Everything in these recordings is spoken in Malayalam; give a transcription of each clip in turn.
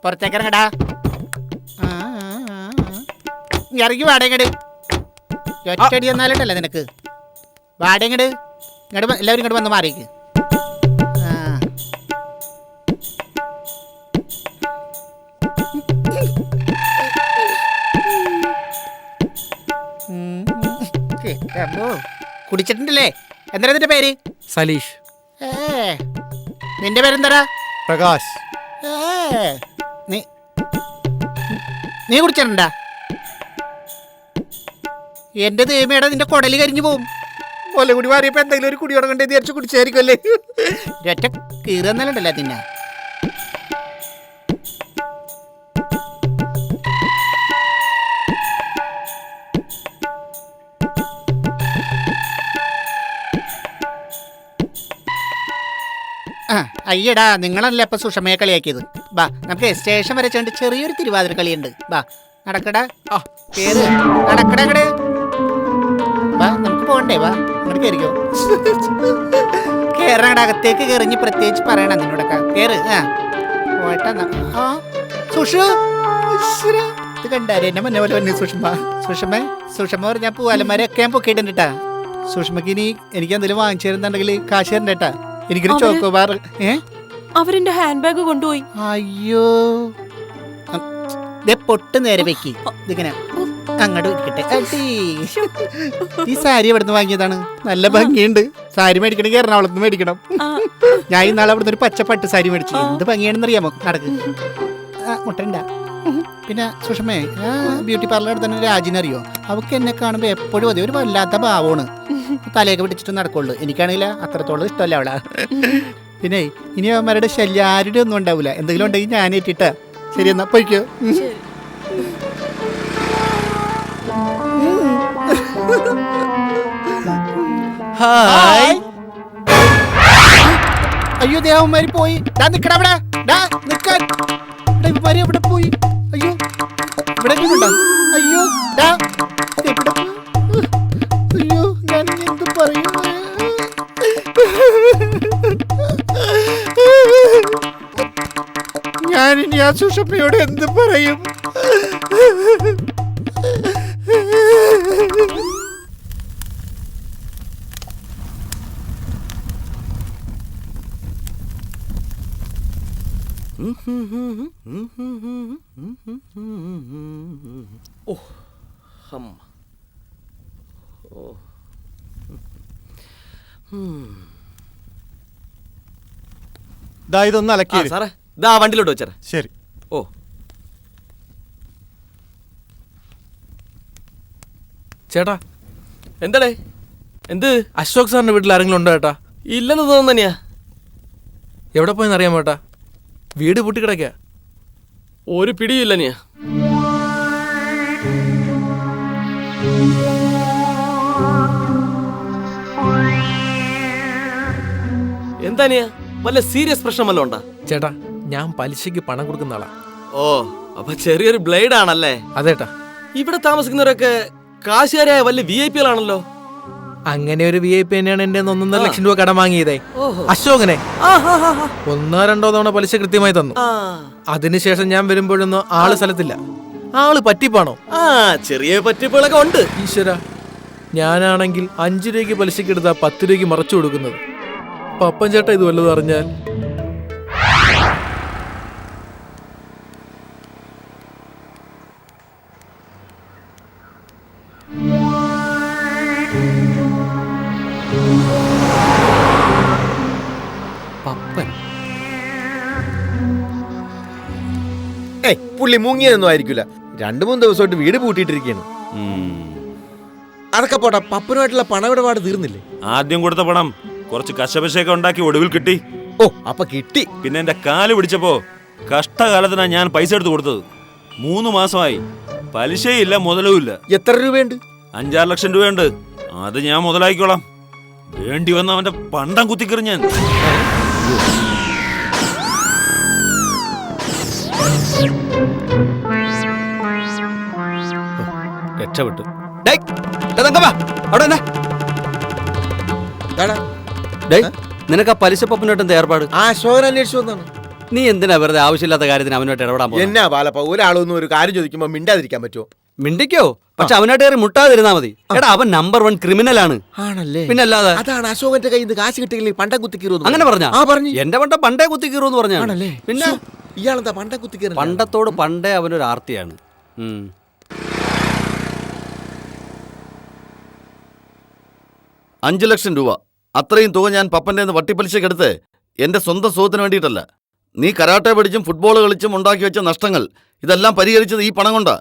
പുറത്തേക്ക് ഇറങ്ങടാ. ഇറങ്ങി വാടകട്. ഒറ്റടി എന്നാലുണ്ടല്ലോ നിനക്ക്. വാടകട് ഇങ്ങോട്ട് എല്ലാവരും ഇങ്ങോട്ട് വന്ന് മാറിക്ക്. കുടിച്ചിട്ടുണ്ടല്ലേ? എന്താ നിന്റെ പേര്? സലീഷ്. നിന്റെ പേരെന്താ? പ്രകാശ്. നീ കുടിച്ചിട്ടുണ്ടാ? എന്റെ ദൈവമേടാ, നിന്റെ കുടല് കരിഞ്ഞു പോവും. കൊല കുടി മാറിയപ്പോ എന്തെങ്കിലും ഒരു കുടി തുടങ്ങണ്ടേ വിചാരിച്ചു കുടിച്ചായിരിക്കുമല്ലേ? ഒറ്റ കീറുന്നല്ലുണ്ടല്ലോ തിന്ന. അയ്യടാ, നിങ്ങളല്ലേ അപ്പൊ സുഷമയെ കളിയാക്കിയത്. ബാ നമുക്ക് സ്റ്റേഷൻ വരെ ചേർന്ന് ചെറിയൊരു തിരുവാതിര കളിയുണ്ട്. ബാ നടക്കടാ. കേറ്, നടക്കടാ അങ്ങട്. ബാ നമുക്ക് പോകണ്ടേ? വാ അങ്ങോട്ട് കയറിക്കോ. കേറങ്ങടെ അകത്തേക്ക് കയറിഞ്ഞ് പ്രത്യേകിച്ച് പറയണം നിന്നോടൊക്കെ. കേറ്. പോട്ടെ. സുഷു, ഇത് കണ്ടാരെ എന്നെ മുന്നേ പോലെ വന്നു സുഷമ. സുഷമ പറഞ്ഞാൽ പൂവാലന്മാരെയൊക്കെ ഞാൻ പൊക്കിയിട്ടുണ്ടാ. സുഷമക്ക് ഇനി എനിക്ക് എന്തെങ്കിലും വാങ്ങിച്ചു തരുന്നുണ്ടെങ്കിൽ കാശ് തരണ്ടേട്ടാ. എനിക്കൊരു ചോക്കോബാർ. അവരെന്റെ ഹാൻഡ് ബാഗ് കൊണ്ടുപോയി. അയ്യോ, പൊട്ട് നേരെ വെക്കി. ഇതിങ്ങനെ അങ്ങോട്ട് ഇരിക്കട്ടെ. ഈ സാരി എവിടുന്ന് വാങ്ങിയതാണ്? നല്ല ഭംഗിയുണ്ട്. സാരി മേടിക്കണമെങ്കിൽ എറണാകുളത്ത് മേടിക്കണം. ഞാൻ ഇന്നാളെ അവിടുന്ന് ഒരു പച്ച പട്ട് സാരി മേടിച്ചു. എന്ത് ഭംഗിയാണെന്ന് അറിയാമോ? നടക്ക്. മുട്ടണ്ട. പിന്നെ സുഷമേ, ബ്യൂട്ടി പാർലറിൽ തന്നെ രാജിനറിയോ? അവക്ക് എന്നെ കാണുമ്പോ എപ്പോഴും അതെ ഒരു വല്ലാത്ത ഭാവമാണ്. തലയൊക്കെ പിടിച്ചിട്ട് നടക്കുള്ളൂ. എനിക്കാണെങ്കിൽ അത്രത്തോളം ഇഷ്ടമല്ല അവളാ. പിന്നെ ഇനി അവന്മാരുടെ ശല്യം ആരുടെ ഒന്നും ഉണ്ടാവില്ല. എന്തെങ്കിലും ഉണ്ടെങ്കിൽ ഞാൻ ഏറ്റിട്ടാ. ശരി, എന്നാ പോയിക്കോ. ഹായ്. അയ്യോ, ദേവന്മാര് പോയി. നിക്കടാ അവിടെ. നിക്കാൻ ഇവന്മാര് എവിടെ പോയി? അയ്യോ, ഇവിടെ ഉണ്ടോ? അയ്യോ, അയ്യോ, ഞാൻ എന്ത് പറയും? ഞാനിനി ആ സുഷമയോട് എന്ത് പറയും? ഇതൊന്ന് അലക്കി സാറേ, ഇതാ വണ്ടിയിലോട്ട് വെച്ചാ. ശരി. ഓ, ചേട്ടാ. എന്താടേ? എന്ത്? അശോക് സാറിന്റെ വീട്ടിൽ ആരെങ്കിലും ഉണ്ടോ ചേട്ടാ? ഇല്ലെന്ന് തോന്നുന്നു തന്നെയാ. എവിടെ പോയെന്ന് അറിയാമോ ചേട്ടാ? വീട് പൂട്ടിക്കിടക്ക. ഒരു പിടിയില്ല നീ. എന്താ നീ? വല്ല സീരിയസ് പ്രശ്നം വല്ലതും ഉണ്ടാ? ചേട്ടാ, ഞാൻ പലിശക്ക് പണം കൊടുക്കുന്ന ആളാ. ഓ, അപ്പൊ ചെറിയൊരു ബ്ലേഡ് ആണല്ലേ? അതേട്ടാ. ഇവിടെ താമസിക്കുന്നവരൊക്കെ കാശുകാരായ വല്ല VIP കളാണല്ലോ. അങ്ങനെ ഒരു VIP തന്നെയാണ് എന്റെ 1.5 ലക്ഷം രൂപ കടം വാങ്ങിയതേ. അശോകനെ 1-2 തവണ പലിശ കൃത്യമായി തന്നു. അതിനുശേഷം ഞാൻ വരുമ്പോഴൊന്നും ആള് സ്ഥലത്തില്ല. ആള് പറ്റിപ്പാണോ? ചെറിയ പറ്റിപ്പുകളൊക്കെ ഉണ്ട്. ഈശ്വര, ഞാനാണെങ്കിൽ 5 രൂപയ്ക്ക് പലിശക്ക് എടുത്താ 10 രൂപയ്ക്ക് മറച്ചു കൊടുക്കുന്നത്. പപ്പൻ ചേട്ടാ ഇത് വല്ലതും അറിഞ്ഞാൽ. പുള്ളി മുങ്ങിയതൊന്നും ആയിരിക്കില്ല. 2-3 ദിവസമായിട്ട് വീട് പൂട്ടിയിട്ടിരിക്കുകയാണ്. അതൊക്കെ പോട്ടെ, പപ്പനുമായിട്ടുള്ള പണമിടപാട് തീർന്നില്ലേ? ആദ്യം കൊടുത്ത പണം കുറച്ച് കശപശയൊക്കെ ഉണ്ടാക്കി ഒടുവിൽ കിട്ടി. ഓ, അപ്പൊ കിട്ടി. പിന്നെ എന്റെ കാല് പിടിച്ചപ്പോ കഷ്ടകാലത്തിനാ ഞാൻ പൈസ എടുത്ത് കൊടുത്തത്. 3 മാസമായി. പലിശയില്ല, മുതലുമില്ല. എത്ര രൂപയുണ്ട്? 5-6 ലക്ഷം രൂപയുണ്ട്. അത് ഞാൻ മുതലാക്കിക്കോളാം. വേണ്ടി വന്ന അവന്റെ പണ്ടം കുത്തിക്കറി ഞാൻ. രക്ഷപ്പെട്ടു. നിനക്ക് ആ പലിശ പപ്പനായിട്ടും ഏർപ്പാട്? ആ അശോകൻ അന്വേഷിച്ചു വന്നാണ്. നീ എന്തിനാ വെറുതെ ആവശ്യമില്ലാത്ത കാര്യത്തിന് അവനോട്ട് ഇടപെടാൻ പോകുന്നത്? എന്നാ ബാലപ്പ ഒരാളൊന്നും ഒരു കാര്യം ചോദിക്കുമ്പോ മിണ്ടാതിരിക്കാൻ പറ്റുമോ? മിണ്ടിക്കോ, പക്ഷെ അവനായിട്ട് കയറി മുട്ടാതിരുന്നാ മതി. എടാ അവൻ നമ്പർ 1 ക്രിമിനലാണ്. ആണല്ലേ? പിന്നല്ലാതെ അതാണ് അശോകന്റെ കയ്യിൽ നിന്ന് കാശ് കിട്ടിയില്ലേ പണ്ടം കുത്തിക്കീറുന്നു. അങ്ങനെ പറഞ്ഞാ? ആ പറഞ്ഞു. എന്റെ പണ്ട പണ്ടേ കുത്തിക്കീറൂന്ന് പറഞ്ഞാ. ആണല്ലേ? പിന്നെ ഇയാളെന്താ പണ്ടം കുത്തിക്കീറ? പണ്ടത്തോട് പണ്ടേ അവനൊരു ആർത്തിയാണ്. 5 ലക്ഷം രൂപ അത്രയും തുക ഞാൻ പപ്പന്റെ വട്ടിപ്പലിശക്കെടുത്ത് എന്റെ സ്വന്തം സുഖത്തിന് വേണ്ടിയിട്ടല്ല. നീ കരാട്ടെ പഠിച്ചും ഫുട്ബോൾ കളിച്ചും ഉണ്ടാക്കി വെച്ച നഷ്ടങ്ങൾ ഇതെല്ലാം പരിഹരിച്ചത് ഈ പണം കൊണ്ടാ.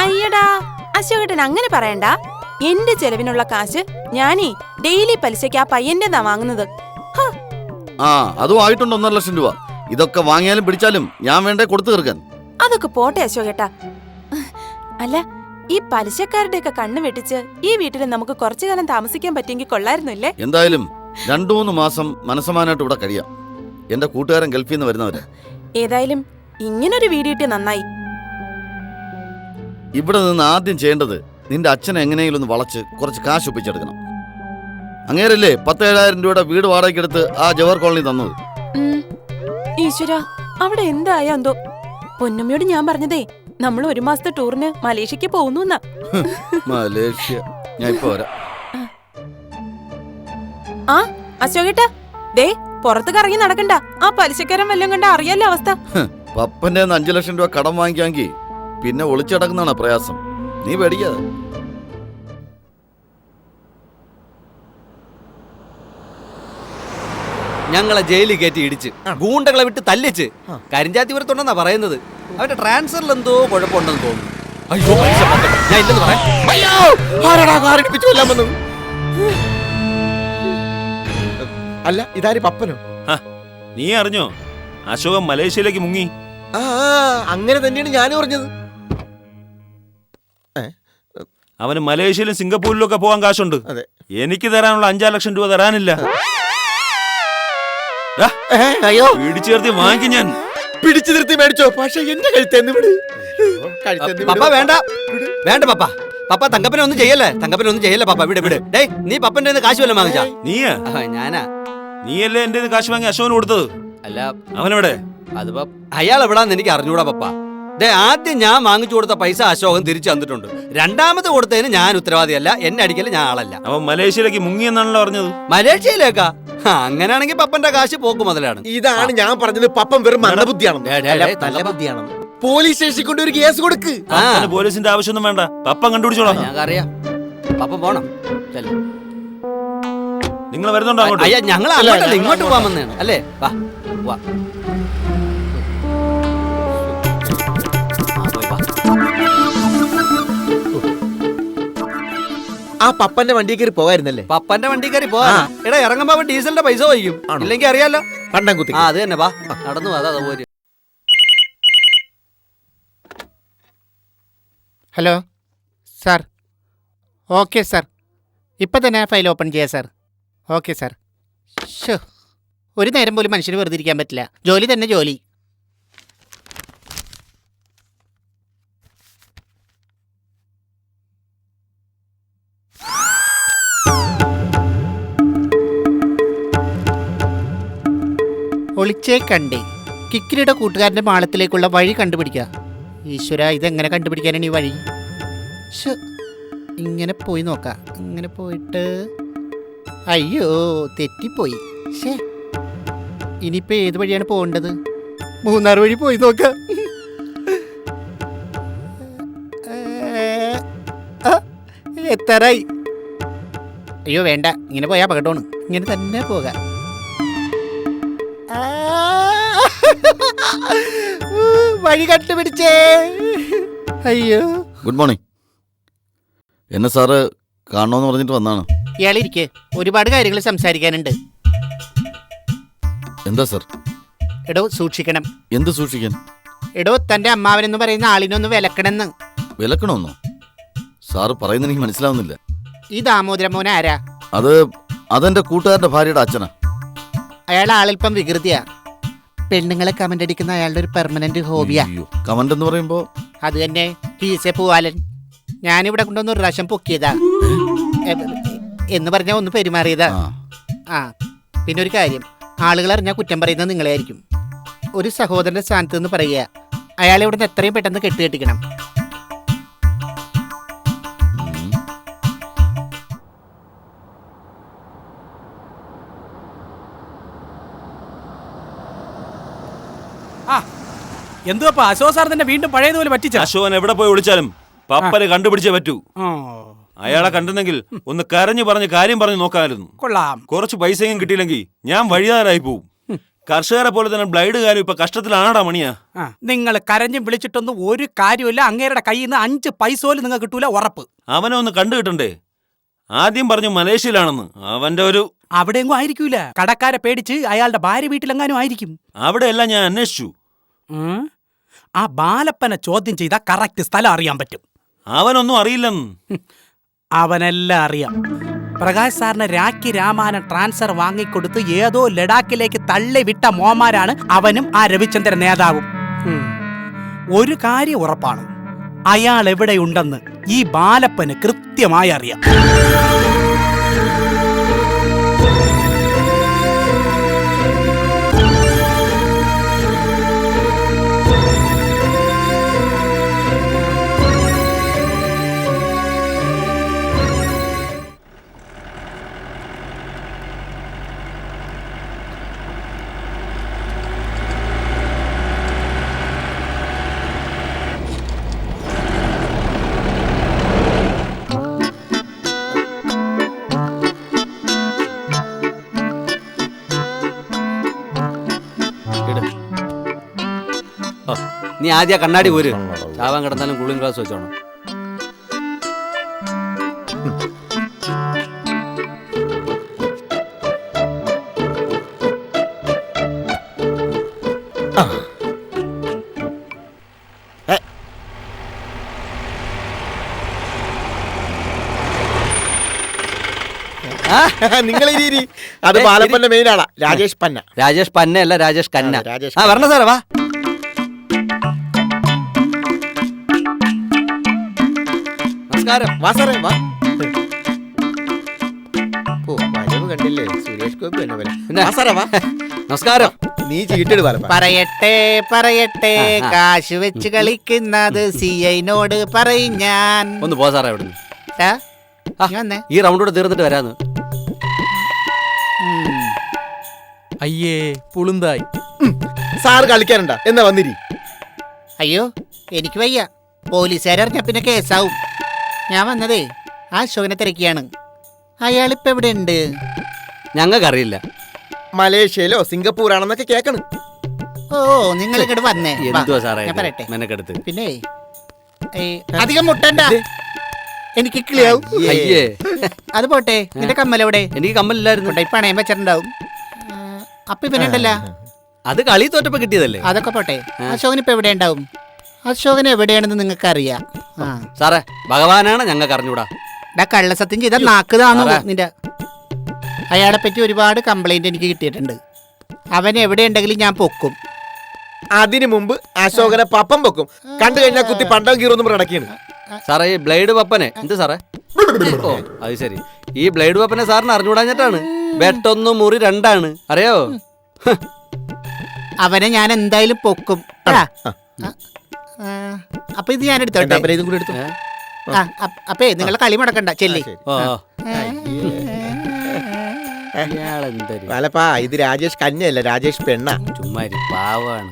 അയ്യടാ അശോകേട്ടൻ അങ്ങനെ പറയണ്ട. എന്റെ ചെലവിനുള്ള കാശ് ഞാനീ ഡെയിലി പലിശയ്ക്ക് ആ പയ്യന്റെതാ വാങ്ങുന്നത്. ഹ, ആ അതും ആയിട്ടുണ്ട് 1.5 ലക്ഷം രൂപ. ഇതൊക്കെ വാങ്ങിയാലും പിടിച്ചാലും ഞാൻ വേണ്ടേ കൊടുത്തു തീർക്കാൻ. അതൊക്കെ പോട്ടെ അശോകേട്ടാ. അല്ല, ഈ പലിശക്കാരുടെയൊക്കെ കണ്ണ് വെട്ടിച്ച് ഈ വീട്ടിൽ നമുക്ക് കുറച്ചു കാലം താമസിക്കാൻ പറ്റിയെങ്കിൽ കൊള്ളായിരുന്നില്ലേ? എന്തായാലും 2-3 മാസം മനസ്സമാനായിട്ട് ഇവിടെ കഴിയാം. എന്റെ കൂട്ടുകാരൻ ഗൾഫിൽ നിന്ന് വരുന്നവര്. ഏതായാലും ഇങ്ങനൊരു വീഡിയോ ഇട്ട് നന്നായി. ഇവിടെ നിന്ന് ആദ്യം ചെയ്യേണ്ടത് നിന്റെ അച്ഛനെ എങ്ങനെയെങ്കിലും ഒന്ന് വളച്ച് കുറച്ച് കാശ് ഒപ്പിച്ചെടുക്കണം. അങ്ങേരല്ലേ 10,000-7,000 രൂപയുടെ വീട് വാടകയ്ക്കെടുത്ത് ആ ജവഹർ കോളനി തന്നത്. ഈശ്വര, അവിടെ എന്തായാ എന്തോ. പൊന്നമ്മയോട് ഞാൻ പറഞ്ഞതേ നമ്മൾ 1 മാസത്തെ ടൂറിന് മലേഷ്യക്ക് പോകുന്നു. മലേഷ്യ ഞാൻ ഇപ്പൊ വരാം. ആ അശോകേട്ടാ, ദേ പുറത്ത് കറങ്ങി നടക്കണ്ട. ആ പലിശക്കാരൻ വല്ലതും കണ്ട അറിയാലോ അവസ്ഥ. പപ്പന്റെ 5 ലക്ഷം രൂപ കടം വാങ്ങിക്കാമെങ്കിൽ പിന്നെ ഒളിച്ചടക്കുന്നതാണ് പ്രയാസം. നീ പേടിക്കാതെ. ഞങ്ങളെ ജയിലിൽ കയറ്റി ഇടിച്ച് ഗൂണ്ടകളെ വിട്ട് തല്ലിച്ച് കരിഞ്ചാത്തിപുരത്തുണ്ടെന്നാ പറയുന്നത്. അവന്റെ ട്രാൻസ്ഫറിൽ എന്തോ കുഴപ്പമുണ്ടെന്ന് തോന്നുന്നു. അയ്യോ പൈസ പത്തം. ഞാൻ ഇല്ലെന്ന് പറയാം. അയ്യോ, ആരെടാ കാറിടിപ്പിച്ചു കൊല്ലാൻ വന്നത്? അല്ല, ഇതാര് പപ്പനോ? നീ അറിഞ്ഞോ അശോകൻ മലേഷ്യയിലേക്ക് മുങ്ങി? ആ അങ്ങനെ തന്നെയാണ് ഞാനും പറഞ്ഞത്. അവന് മലേഷ്യയിലും സിംഗപ്പൂരിലും ഒക്കെ പോകാൻ കാശുണ്ട്. അതെ. എനിക്ക് തരാനുള്ള 5 ലക്ഷം രൂപ തരാനില്ല. അയ്യോ, പിടിച്ചു ചേർത്തി വാങ്ങിക്കും ഞാൻ. പിടിച്ചു നിർത്തി മേടിച്ചോ, പക്ഷെ എന്റെ കഴുത്തേന്ന് വിട്. പപ്പ വേണ്ട വേണ്ട പപ്പ. പപ്പ തങ്കപ്പനെ ഒന്നും ചെയ്യല്ലേ, തങ്കപ്പനെ ഒന്നും ചെയ്യല്ലേ പപ്പ. വിട് വിട്. ഡേയ് നീ പപ്പന്റെ കാശ് വല്ലതും വാങ്ങിച്ചാ? നീയാ? ഞാനാ. നീയല്ലേ എന്റെ കാശ് വാങ്ങി അശോകന് കൊടുത്തത്? അല്ല അവനെവിടെ? അതിപ്പോ അയാൾ എവിടാന്ന് എനിക്ക് അറിഞ്ഞൂടാ പപ്പ. ആദ്യം ഞാൻ വാങ്ങിച്ചു കൊടുത്ത പൈസ അശോകൻ തിരിച്ചു തന്നിട്ടുണ്ട്. രണ്ടാമത് കൊടുത്തതിന് ഞാൻ ഉത്തരവാദിയല്ല. എന്നെ അടിക്കല് ഞാൻ ആളല്ല. അവൻ മലേഷ്യയിലേക്ക് മുങ്ങിയെന്നാണല്ലോ പറഞ്ഞത്. മലേഷ്യയിലേക്കാ? അങ്ങനെയാണെങ്കിൽ പപ്പന്റെ കാശ് പോക്ക് മുതലാണ്. ഇതാണ് ഞാൻ പറഞ്ഞത്. പപ്പൻ വെറും മന്ദബുദ്ധിയാണെന്ന്. നല്ല ബുദ്ധിയാണെന്ന്. പോലീസ് സ്റ്റേഷനിൽ കൊണ്ട് ഒരു കേസ് കൊടുക്ക്. പോലീസിന്റെ ആവശ്യമൊന്നും വേണ്ട, പപ്പൻ കണ്ടുപിടിച്ചോളാം. ഞാൻ അറിയാം. പപ്പ പോണം. നിങ്ങൾ വരുന്നുണ്ടോ അങ്ങോട്ട്? അയ്യ ഞങ്ങൾ അങ്ങോട്ടല്ല, ഇങ്ങോട്ട് പോകാൻ വന്നതാണ് അല്ലേ? വാ വാ. ആ പപ്പന്റെ വണ്ടിയിൽ കയറി പോകായിരുന്നല്ലേ? പപ്പന്റെ വണ്ടി കയറി പോവാ. എടാ ഇറങ്ങുമ്പോ അവൻ ഡീസലിന്റെ പൈസ വഹിക്കും. ഇല്ലെങ്കിൽ അറിയാലോ. പണ്ടം കുത്തി. ആ അത് തന്നെ. വാ നടന്നു. അതാ പോര്. Hello sir. ഓക്കെ സാർ, ഇപ്പം തന്നെ ഫയൽ ഓപ്പൺ ചെയ്യാം സാർ. Okay sir. ഷോ, ഒരു നേരം പോലും മനുഷ്യന് വെറുതെ ഇരിക്കാൻ പറ്റില്ല. ജോലി തന്നെ ജോലി. ഒളിച്ചേ കണ്ടേ കിക്കിരിയുടെ കൂട്ടുകാരൻ്റെ മാളത്തിലേക്കുള്ള വഴി കണ്ടുപിടിക്കുക. ഈശ്വര, ഇതെങ്ങനെ കണ്ടുപിടിക്കാനാണ് ഈ വഴി? ശോ, ഇങ്ങനെ പോയി നോക്കാം. ഇങ്ങനെ പോയിട്ട് അയ്യോ തെറ്റിപ്പോയി. ശേ, ഇനിയിപ്പോൾ ഏത് വഴിയാണ് പോകേണ്ടത്? 3 വഴി പോയി നോക്കാം. എത്താറായി. അയ്യോ വേണ്ട, ഇങ്ങനെ പോയാൽ അപകടമാണ്. ഇങ്ങനെ തന്നെ പോകാം. വഴി കണ്ടുപിടിച്ചേ. അയ്യോ. Good morning. എന്നെ സാറ് കാണണമെന്ന് പറഞ്ഞിട്ട് വന്നാണ്. ഇയാളിരിക്കെ, ഒരുപാട് കാര്യങ്ങൾ സംസാരിക്കാനുണ്ട്. എന്താ സാർ? എടോ സൂക്ഷിക്കണം. എന്ത് സൂക്ഷിക്കാൻ? എടോ തന്റെ അമ്മാവനെന്ന് പറയുന്ന ആളിനൊന്ന് വിലക്കണമെന്ന്. വിലക്കണമെന്നോ? സാറ് പറയുന്നത് എനിക്ക് മനസ്സിലാവുന്നില്ല. ഈ ദാമോദരൻ മോൻ ആരാ? അതെന്റെ കൂട്ടുകാരന്റെ ഭാര്യയുടെ അച്ഛനാ. അയാൾ ആളിപ്പം വികൃതിയാ. പെണ്ണുങ്ങളെ കമന്റ് അടിക്കുന്ന അയാളുടെ ഒരു പെർമനന്റ് ഹോബിയാ. കമന്റ് എന്ന് പറയുമ്പോ അത് തന്നെ, പീസെ പൂവാലൻ. ഞാനിവിടെ കൊണ്ടുവന്ന് ഒരു പ്രാവശ്യം പൊക്കിയതാ എന്ന് പറഞ്ഞാൽ ഒന്ന് പെരുമാറിയതാ. ആ പിന്നെ ഒരു കാര്യം, ആളുകൾ അറിഞ്ഞാൽ കുറ്റം പറയുന്നത് നിങ്ങളെ ആയിരിക്കും. ഒരു സഹോദരന്റെ സ്ഥാനത്ത് നിന്ന് പറയുക, അയാളെ ഇവിടുന്ന് എത്രയും പെട്ടെന്ന് കെട്ടിക്കണം. എന്തുവാ അശോക് സാർ തന്നെ വീണ്ടും പഴയതുപോലെ പറ്റിച്ച? അശോകൻ എവിടെ പോയി വിളിച്ചാലും പപ്പനെ കണ്ടുപിടിച്ചേ പറ്റൂ. അയാളെ കണ്ടിരുന്നെങ്കിൽ ഒന്ന് കരഞ്ഞു പറഞ്ഞ് കാര്യം പറഞ്ഞു നോക്കാമായിരുന്നു. കൊള്ളാം. കുറച്ച് പൈസയും കിട്ടിയില്ലെങ്കിൽ ഞാൻ വഴിയാറായി പോവും. കർഷകരെ പോലെ തന്നെ ബ്ലൈഡ് കാര്യം ഇപ്പൊ കഷ്ടത്തിലാണാടാ മണിയാ. നിങ്ങൾ കരഞ്ഞും വിളിച്ചിട്ടൊന്നും ഒരു കാര്യമില്ല. അങ്ങേരുടെ കയ്യിൽ നിന്ന് 5 പൈസ പോലും നിങ്ങൾക്ക് കിട്ടൂല, ഉറപ്പ്. അവനെ ഒന്ന് കണ്ടു കിട്ടണ്ടേ? ആദ്യം പറഞ്ഞു മലേഷ്യയിലാണെന്ന്. അവന്റെ ഒരു അവിടെയെങ്ങും ആയിരിക്കൂല. കടക്കാരെ പേടിച്ച് അയാളുടെ ഭാര്യ വീട്ടിലെങ്ങാനും ആയിരിക്കും. അവിടെയെല്ലാം ഞാൻ അന്വേഷിച്ചു. ആ ബാലപ്പനെ ചോദ്യം ചെയ്താൽ കറക്റ്റ് സ്ഥലം അറിയാൻ പറ്റും. അവനൊന്നും അറിയില്ലെന്ന്. അവനെല്ലാം അറിയാം. പ്രകാശ് സാറിന് രാഖി രാമായണൻ ട്രാൻസ്ഫർ വാങ്ങിക്കൊടുത്ത് ഏതോ ലഡാക്കിലേക്ക് തള്ളി വിട്ട മോമാരാണ് അവനും ആ രവിചന്ദ്രൻ നേതാവും. ഒരു കാര്യം ഉറപ്പാണ്, അയാൾ എവിടെയുണ്ടെന്ന് ഈ ബാലപ്പന് കൃത്യമായി അറിയാം. നീ ആദ്യം കണ്ണാടി പോര്. ചാവാൻ കിടന്നാലും കൂളിംഗ് ഗ്ലാസ് വെച്ചോണം. നിങ്ങൾ അത് ബാലപ്പന്റെ മെയിൻ ആളാ, രാജേഷ് പന്ന. രാജേഷ് പന്ന അല്ല, രാജേഷ് കന്ന. രാജേഷ് വരണ സാറേ, വാ. നമസ്കാരം. വാ സാറേ, വാ. ഓ, വരവ് കണ്ടില്ലേ, സുരേഷ് ഗോപി തന്നെ പോലെ. പിന്നെ? വാ സാറേ, വാ. നമസ്കാരം. നീ ചീട്ടിട് ബാലപ്പ. പറയട്ടെ കാശ് വെച്ച് കളിക്കുന്നത് സിഐനോട് പറയും ഞാൻ. ഒന്ന് പോ സാറേ അവിടുന്ന്. ട്ടാ, ഇങ്ങ് വന്നേ. ഈ റൗണ്ടോടെ തീർന്നിട്ട് വരാന്ന്. അയ്യേ പുളുന്തായി. സാറ് കളിക്കാനുണ്ടാ എന്നാ വന്നിരി. അയ്യോ എനിക്ക് വയ്യ, പോലീസുകാരറിഞ്ഞ പിന്നെ കേസാവും. ഞാൻ വന്നതേ ആ അശോകനെ തിരക്കിയാണ്. അയാളിപ്പോ എവിടെ ഉണ്ട്? ഞങ്ങൾക്കറിയില്ല. മലേഷ്യയിലോ സിംഗപ്പൂരാണെന്നൊക്കെ കേക്കണ്. ഓ നിങ്ങൾ ഇങ്ങോട്ട് വന്നേ. വാ, എന്തുവാ സാറേ ഞാൻ പറയട്ടെ. മെനക്കെടുത്ത്. പിന്നെ അധികം മുട്ടണ്ട, എനിക്ക് ക്ലിയാവും. അയ്യേ, അത് പോട്ടെ, നിന്റെ കമ്മലെവിടെ? എനിക്ക് കമ്മലില്ലായിരുന്നു. കൊണ്ടേ പണയം വെച്ചിട്ടുണ്ടാവും. അപ്പൊ ഇവനുണ്ടല്ല, അത് കളി തോറ്റപ്പോ കിട്ടിയതല്ലേ. അതൊക്കെ പോട്ടെ. അശോകൻ ഇപ്പൊ എവിടെ ഉണ്ടാവും? അശോകൻ എവിടെയാണെന്ന് നിങ്ങൾക്ക് അറിയാം. സാറേ, ഭഗവാനാണ് ഞങ്ങൾക്ക് അറിഞ്ഞൂടാ. കള്ളസത്യം ചെയ്ത നാക്ക് താന്നു നിന്റെ. അയാളെ പറ്റി ഒരുപാട് കംപ്ലൈന്റ് എനിക്ക് കിട്ടിയിട്ടുണ്ട്. അവൻ എവിടെ ഉണ്ടെങ്കിലും ഞാൻ പൊക്കും. അതിനു മുമ്പ് അശോകനെ പപ്പം പൊക്കും. കണ്ടു കഴിഞ്ഞാൽ കുത്തി പണ്ടം കീറൊന്നും നടക്കിയാണ്. സാറേ, ഈ ബ്ലേഡ് പപ്പനെ എന്ത് സാറേ? ഓ, അത് ശരി. ഈ ബ്ലേഡ് പപ്പനെ സാറിന് അറിഞ്ഞൂടാഞ്ഞിട്ടാണ്. വെട്ടൊന്ന് മുറി 2 അറിയോ? അവനെ ഞാൻ എന്തായാലും പൊക്കും. അപ്പൊ ഇത് ഞാൻ എടുത്തോട്ടെ. ഇതും കൂടി എടുത്തു. അപ്പേ നിങ്ങളെ കളി മുടക്കണ്ട, ചെല്ലി. ബാലപ്പാ, ഇത് രാജേഷ് കന്യല്ല, രാജേഷ് പെണ്ണ. ചുമ്മാ പാവാണ്.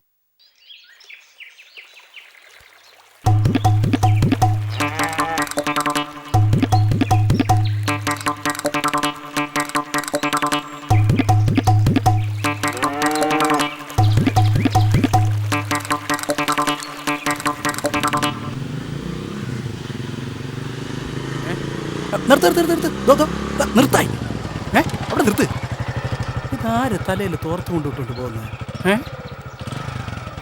നിർത്തായി. അവിടെ നിർത്ത്. ഇതാര് തലയിൽ തോർത്ത് കൊണ്ടിട്ടുണ്ട് പോകുന്നത്?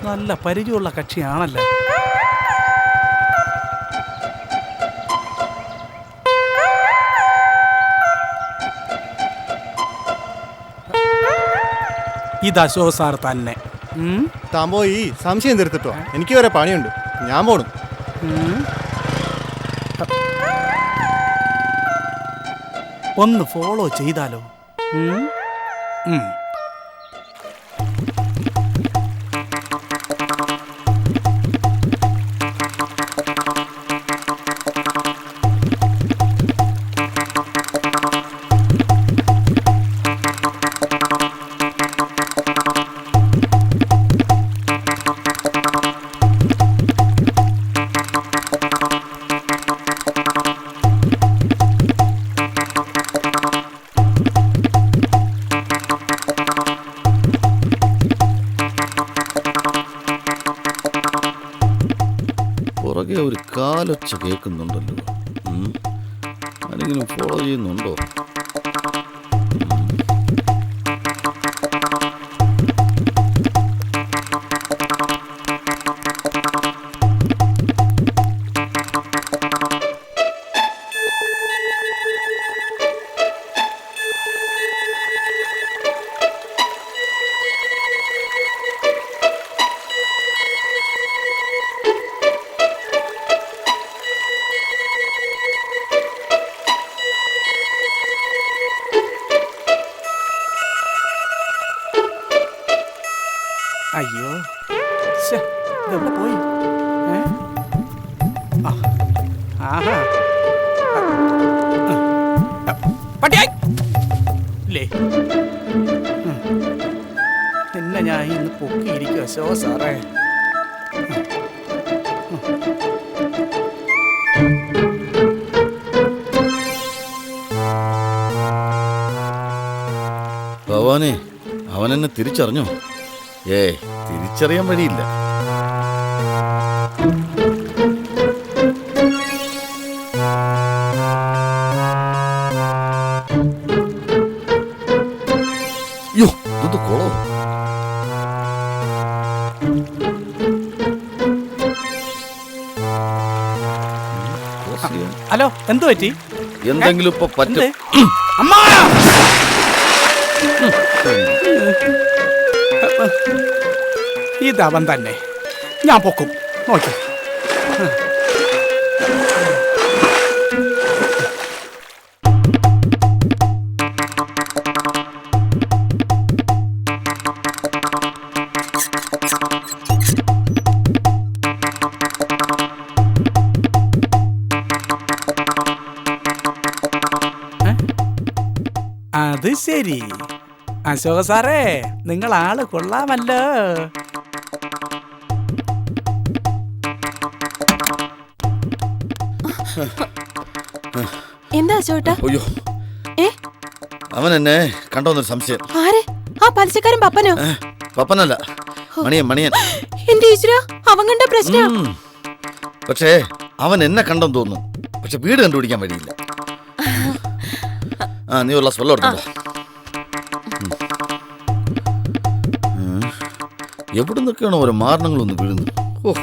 നല്ല പരിചയമുള്ള കക്ഷിയാണല്ലോ. ഇത് അശോക് സാർ തന്നെ. താൻ പോയി സംശയം തീർത്തിട്ടോ, എനിക്ക് വരെ പണിയുണ്ട്, ഞാൻ പോണു. ഒന്ന് ഫോളോ ചെയ്താലോ? പുറകെ ഒരു കാലൊച്ച കേൾക്കുന്നുണ്ടല്ലോ. ആരെങ്കിലും ഫോളോ ചെയ്യുന്നുണ്ടോ? അയ്യോ, ശ്ശെ, ഇതെവിടെ പോയി? ഏ? ആ, ആഹാ. പട്ടിയായി ഇല്ലേ? പിന്നെ ഞാൻ ഇന്ന് പൊക്കിയിരിക്കും അശോ സാറേ. ഭഗവാനെ, അവൻ എന്നെ തിരിച്ചറിഞ്ഞോ? തിരിച്ചറിയാൻ വഴിയില്ല. യോ, ഇത് കൊളോ. ഹലോ, എന്തു പറ്റി? എന്തെങ്കിലും ഇപ്പൊ പറ്റും. എന്ത്? അമ്മാ! ഇതവൻ തന്നെ. ഞാൻ പൊക്കും, നോക്കി. അത് ശരി. അശോക സാറേ, നിങ്ങൾ ആള് കൊള്ളാമല്ലോ. എന്താ അശോകേട്ടാ? അയ്യോ, ഏ? അവൻ എന്നെ കണ്ടോന്നൊരു സംശയം. ആരെ? ആ പലിശക്കാരൻ പപ്പനോ? പപ്പനല്ല, മണിയൻ. മണിയൻ. എന്റെ ഈശ്വരാ, അവൻ കണ്ട പ്രശ്നം. പക്ഷേ അവൻ എന്നെ കണ്ടെന്ന് തോന്നുന്നു. പക്ഷെ വീട് കണ്ടുപിടിക്കാൻ വഴിയില്ല. നീ ഒരു ഗ്ലാസ് വെള്ളം എടുത്തോ. എവിടെ നിന്നൊക്കെയാണോ ഓരോ മാരണങ്ങളൊന്ന് വീഴുന്നത്? ഓ,